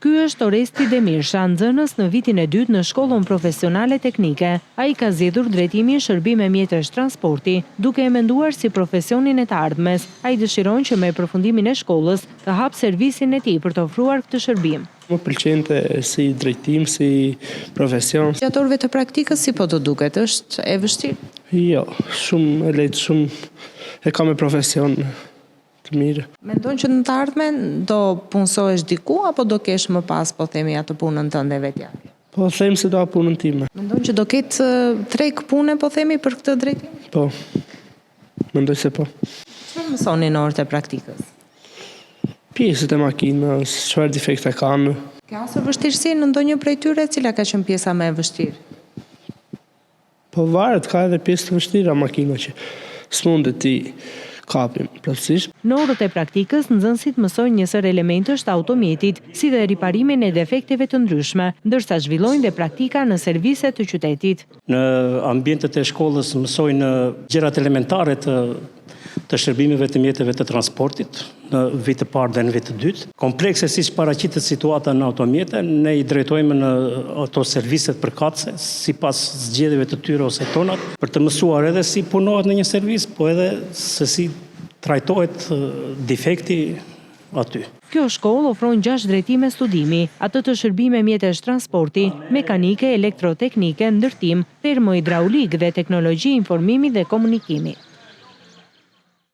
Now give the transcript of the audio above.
Ky është Oresti Demirsha, nxënës në vitin e dytë në shkollën profesionale teknike. Ai ka zgjedhur drejtimin shërbime mjetësh transporti, duke e menduar si profesionin e të ardhmes. Ai dëshiron që me përfundimin e shkollës të hapë servisin e tij për të ofruar këtë shërbim. Më pëlqente si drejtim, si profesion. Gjatë orëve të praktikës si po të duket, është e vështirë? Jo, shumë e lehtë, shumë e ka me profesion të mirë. Mendon që në të ardhmen do punësohesh diku apo do kesh më pas, po themi, atë punën tënde vetja? Po them se do a punën time. Mendon që do ketë treg pune, po themi, për këtë drejtim? Po, mendoj se po. Çfarë mësoni në orët e praktikës? Pjesët e makinës, çfarë defekte kanë. Ka asë vështirësi në ndonjë prej tyre, cila ka qenë pjesa më e vështirë? Po varet, ka edhe pjesë të vështira makina që s'mundet ti kapim plotësisht. Në orët e praktikës, nxënësit mësojnë njësër elementësh të automjetit, si dhe riparimin e defekteve të ndryshme, ndërsa zhvillojnë dhe praktika në servise të qytetit. Në ambientet e shkollës mësojnë gjërat elementare të shërbimeve të mjeteve të transportit në vit të parë dhe në vit të dytë. Komplekse siç paraqitet situata në automjete, ne i drejtojmë në ato serviset përkatëse sipas zgjedhjeve të tyre ose tonat, për të mësuar edhe si punohet në një servis, po edhe se si trajtohet defekti aty. Kjo shkollë ofron 6 drejtime studimi, atë të shërbime mjetesh transporti, mekanike, elektroteknike, ndërtim, termohidraulik dhe teknologji informimi dhe komunikimi.